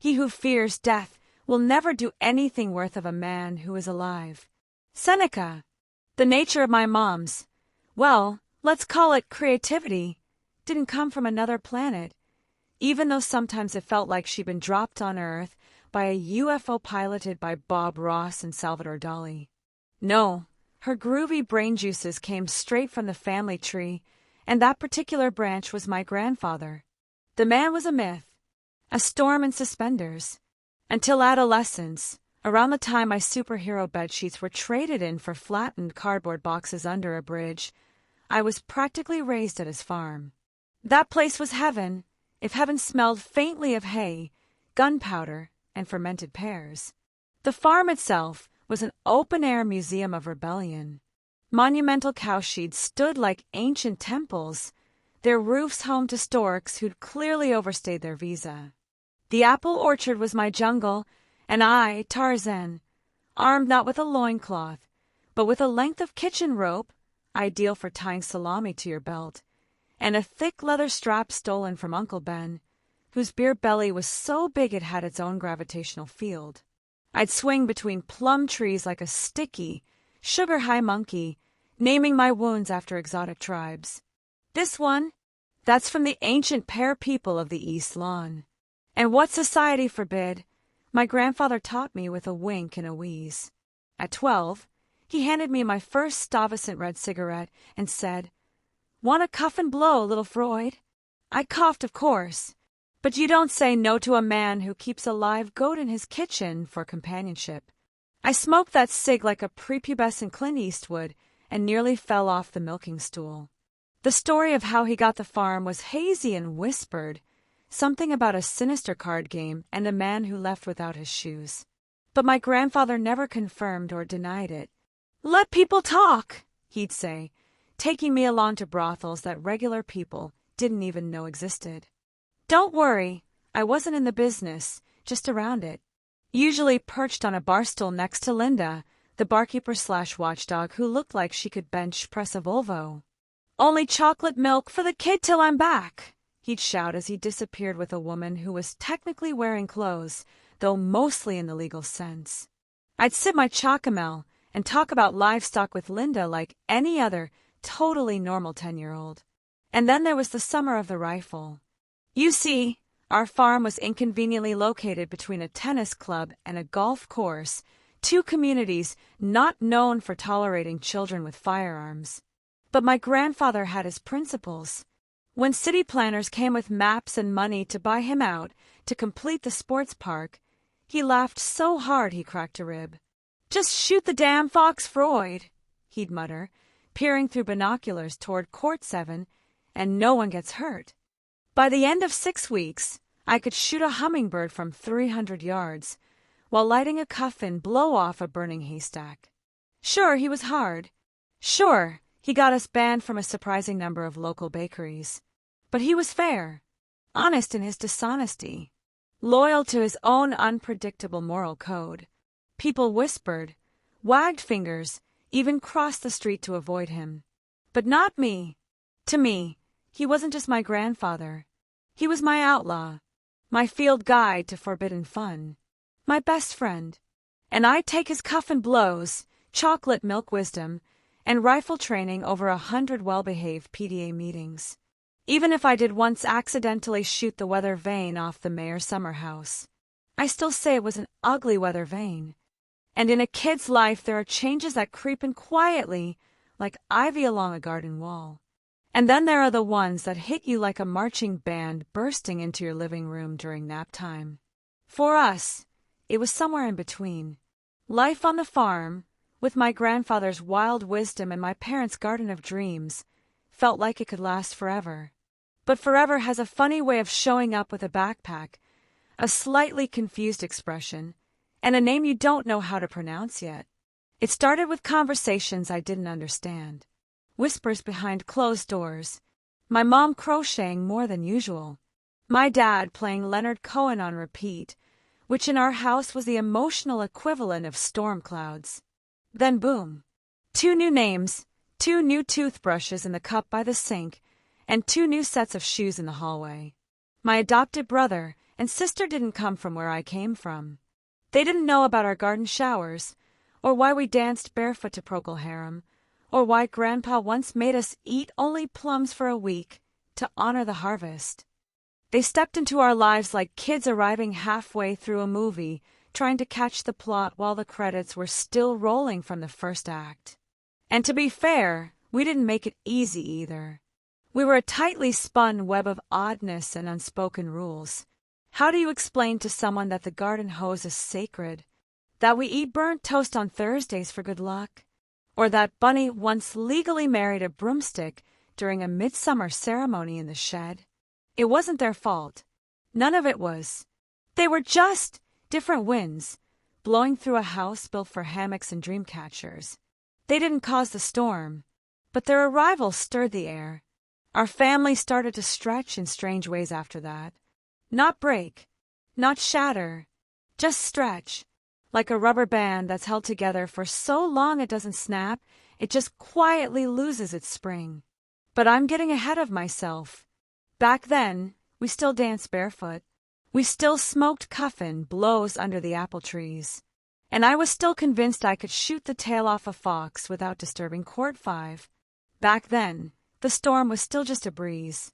He who fears death will never do anything worth of a man who is alive. Seneca. The nature of my mom's, well, let's call it creativity, didn't come from another planet, even though sometimes it felt like she'd been dropped on Earth by a UFO piloted by Bob Ross and Salvador Dali. No, her groovy brain juices came straight from the family tree, and that particular branch was my grandfather. The man was a myth, a storm in suspenders, until adolescence, around the time my superhero bedsheets were traded in for flattened cardboard boxes under a bridge. I was practically raised at his farm. That place was heaven, if heaven smelled faintly of hay, gunpowder, and fermented pears. The farm itself was an open-air museum of rebellion. Monumental cowsheds stood like ancient temples, their roofs home to storks who'd clearly overstayed their visa. The apple orchard was my jungle, and I, Tarzan, armed not with a loincloth, but with a length of kitchen rope, ideal for tying salami to your belt, and a thick leather strap stolen from Uncle Ben, whose beer belly was so big it had its own gravitational field. I'd swing between plum trees like a sticky, sugar-high monkey, naming my wounds after exotic tribes. This one, that's from the ancient pear people of the East Lawn. And what society forbid, my grandfather taught me with a wink and a wheeze. At 12, he handed me my first Stuyvesant red cigarette and said, "Want a cuff and blow, little Freud?" I coughed, of course, but you don't say no to a man who keeps a live goat in his kitchen for companionship. I smoked that cig like a prepubescent Clint Eastwood and nearly fell off the milking stool. The story of how he got the farm was hazy and whispered, something about a sinister card game and a man who left without his shoes. But my grandfather never confirmed or denied it. "Let people talk," he'd say, taking me along to brothels that regular people didn't even know existed. Don't worry, I wasn't in the business, just around it. Usually perched on a bar stool next to Linda, the barkeeper/watchdog who looked like she could bench press a Volvo. "Only chocolate milk for the kid till I'm back," he'd shout as he disappeared with a woman who was technically wearing clothes, though mostly in the legal sense. I'd sip my chocomel and talk about livestock with Linda like any other totally normal 10-year-old. And then there was the summer of the rifle. You see, our farm was inconveniently located between a tennis club and a golf course, two communities not known for tolerating children with firearms. But my grandfather had his principles. When city planners came with maps and money to buy him out to complete the sports park, he laughed so hard he cracked a rib. "Just shoot the damn fox, Freud," he'd mutter, peering through binoculars toward Court 7, and no one gets hurt. By the end of 6 weeks, I could shoot a hummingbird from 300 yards, while lighting a coffin blow off a burning haystack. Sure, he was hard. Sure, he got us banned from a surprising number of local bakeries. But he was fair, honest in his dishonesty, loyal to his own unpredictable moral code. People whispered, wagged fingers, even crossed the street to avoid him. But not me. To me, he wasn't just my grandfather. He was my outlaw, my field guide to forbidden fun, my best friend. And I'd take his cuff and blows, chocolate milk wisdom, and rifle training over 100 well-behaved PDA meetings. Even if I did once accidentally shoot the weather vane off the mayor's summer house. I still say it was an ugly weather vane. And in a kid's life there are changes that creep in quietly, like ivy along a garden wall. And then there are the ones that hit you like a marching band bursting into your living room during nap time. For us, it was somewhere in between. Life on the farm, with my grandfather's wild wisdom and my parents' garden of dreams, felt like it could last forever. But forever has a funny way of showing up with a backpack, a slightly confused expression, and a name you don't know how to pronounce yet. It started with conversations I didn't understand, whispers behind closed doors, my mom crocheting more than usual, my dad playing Leonard Cohen on repeat, which in our house was the emotional equivalent of storm clouds. Then boom. 2 new names, 2 new toothbrushes in the cup by the sink, and 2 new sets of shoes in the hallway. My adopted brother and sister didn't come from where I came from. They didn't know about our garden showers, or why we danced barefoot to Procol Harum, or why Grandpa once made us eat only plums for a week to honor the harvest. They stepped into our lives like kids arriving halfway through a movie, trying to catch the plot while the credits were still rolling from the first act. And to be fair, we didn't make it easy either. We were a tightly spun web of oddness and unspoken rules. How do you explain to someone that the garden hose is sacred? That we eat burnt toast on Thursdays for good luck? Or that Bunny once legally married a broomstick during a midsummer ceremony in the shed? It wasn't their fault. None of it was. They were just different winds, blowing through a house built for hammocks and dream catchers. They didn't cause the storm, but their arrival stirred the air. Our family started to stretch in strange ways after that. Not break, not shatter, just stretch, like a rubber band that's held together for so long it doesn't snap, it just quietly loses its spring. But I'm getting ahead of myself. Back then, we still danced barefoot. We still smoked cuffin blows under the apple trees. And I was still convinced I could shoot the tail off a fox without disturbing Court 5. Back then, the storm was still just a breeze.